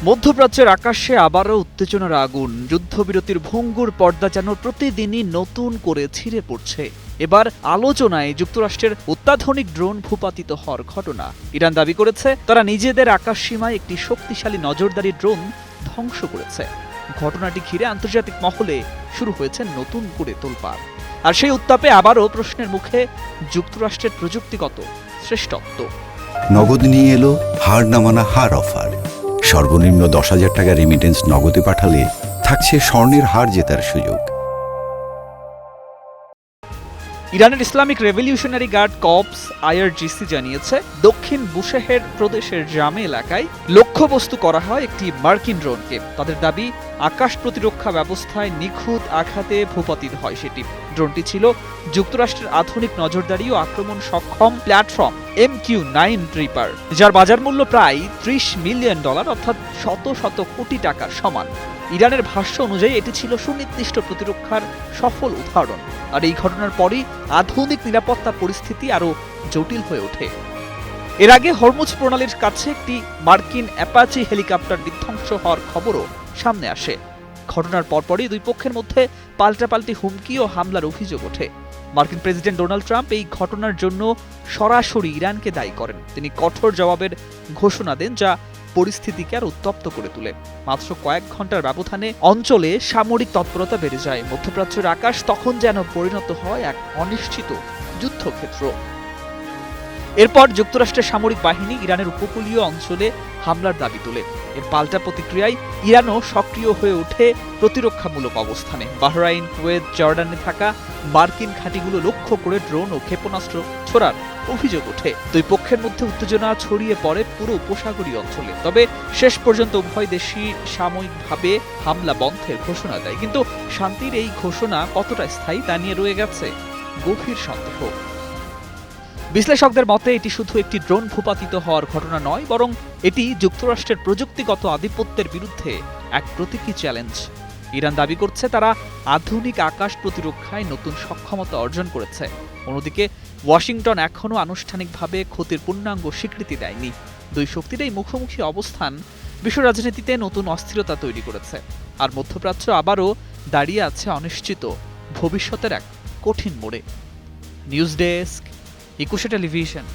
মধ্যপ্রাচ্যের আকাশে আবারও উত্তেজনার আগুন। যুদ্ধবিরতির ভঙ্গুর পর্দা যেন প্রতিদিনই নতুন করে ছিঁড়ে পড়ছে। এবার আলোচনায় যুক্তরাষ্ট্রের অত্যাধুনিক ড্রোন ভূপাতিত হওয়ার ঘটনা। ইরান দাবি করেছে তারা নিজেদের আকাশ সীমায় একটি শক্তিশালী নজরদারি ড্রোন ধ্বংস করেছে। ঘটনাটি ঘিরে আন্তর্জাতিক মহলে শুরু হয়েছে নতুন করে তোলপাড়। আর সেই উত্তাপে আবারও প্রশ্নের মুখে যুক্তরাষ্ট্রের প্রযুক্তিগত শ্রেষ্ঠত্ব। নগদ নিয়ে এলো হার না মানা হার অফার। সর্বনিম্ন 10,000 টাকা রেমিটেন্স নগদে পাঠালে থাকছে স্বর্ণের হার জেতার সুযোগ। ইরানের Islamic revolutionary guard corps IRGC জানিয়েছে, দক্ষিণ বুশেহের প্রদেশের জামে এলাকায় লক্ষ্যবস্তু করা হয় একটি মার্কিন ড্রোনকে। তাদের দাবি, আকাশ প্রতিরক্ষা ব্যবস্থায় নিখুঁত আঘাতে ভূপাতিত হয় সেটি। ড্রোনটি ছিল যুক্তরাষ্ট্রের আধুনিক নজরদারি ও আক্রমণ সক্ষম প্ল্যাটফর্ম MQ-9 রিপার, যার বাজার মূল্য প্রায় $30 মিলিয়ন, অর্থাৎ শত শত কোটি টাকার সমান। ইরানের ভাষ্য অনুযায়ী এটি ছিল সুনির্দিষ্ট প্রতিরক্ষার সফল উদাহরণ। আর এই ঘটনার পরই আধুনিক নিরাপত্তা পরিস্থিতি আরও জটিল হয়ে ওঠে। এর আগে হরমুজ প্রণালীর কাছে একটি মার্কিন অ্যাপাচি হেলিকপ্টার বিধ্বংস হওয়ার খবরও সামনে আসে। ঘটনার পরপরই দুই পক্ষের মধ্যে পাল্টাপাল্টি হুমকি ও হামলার অভিযোগ ওঠে। মার্কিন প্রেসিডেন্ট ডোনাল্ড ট্রাম্প এই ঘটনার জন্য সরাসরি ইরানকে দায়ী করেন। তিনি কঠোর জবাবের ঘোষণা দেন, যা পরিস্থিতিকে আর উত্তপ্ত করে তোলে। মাত্র কয়েক ঘন্টার ব্যবধানে অঞ্চলে সামরিক তৎপরতা বেড়ে যায়। মধ্যপ্রাচ্যের আকাশ তখন যেন পরিণত হয় এক অনিশ্চিত যুদ্ধক্ষেত্র। এরপর যুক্তরাষ্ট্রের সামরিক বাহিনী ইরানের উপকূলীয় অঞ্চলে হামলার দাবি তোলে। এর পাল্টা প্রতিক্রিয়ায় ইরানও সক্রিয় হয়ে ওঠে প্রতিরক্ষামূলক অবস্থানে। বাহরাইন, কুয়েত, জর্ডানে থাকা মার্কিন ঘাঁটিগুলো লক্ষ্য করে ড্রোন ও ক্ষেপণাস্ত্র ছোড়ার অভিযোগ ওঠে। দুই পক্ষের মধ্যে উত্তেজনা ছড়িয়ে পড়ে পুরো উপসাগরীয় অঞ্চলে। তবে শেষ পর্যন্ত উভয় দেশই সাময়িকভাবে হামলা বন্ধের ঘোষণা দেয়। কিন্তু শান্তির এই ঘোষণা কতটা স্থায়ী তা নিয়ে রয়ে গেছে গভীর সন্দেহ। বিশ্লেষকদের মতে এটি শুধু একটি ড্রোন ভূপাতিত হওয়ার ঘটনা নয়, বরং এটি যুক্তরাষ্ট্রের প্রযুক্তিগত আধিপত্যের বিরুদ্ধে এক প্রতীকী চ্যালেঞ্জ। ইরান দাবি করছে তারা আধুনিক আকাশ প্রতিরক্ষায় নতুন সক্ষমতা অর্জন করেছে। অন্যদিকে ওয়াশিংটন এখনও আনুষ্ঠানিকভাবে ক্ষতির পূর্ণাঙ্গ স্বীকৃতি দেয়নি। দুই শক্তির এই মুখোমুখি অবস্থান বিশ্ব রাজনীতিতে নতুন অস্থিরতা তৈরি করেছে। আর মধ্যপ্রাচ্য আবারও দাঁড়িয়ে আছে অনিশ্চিত ভবিষ্যতের এক কঠিন মোড়ে। News desk, 21 television.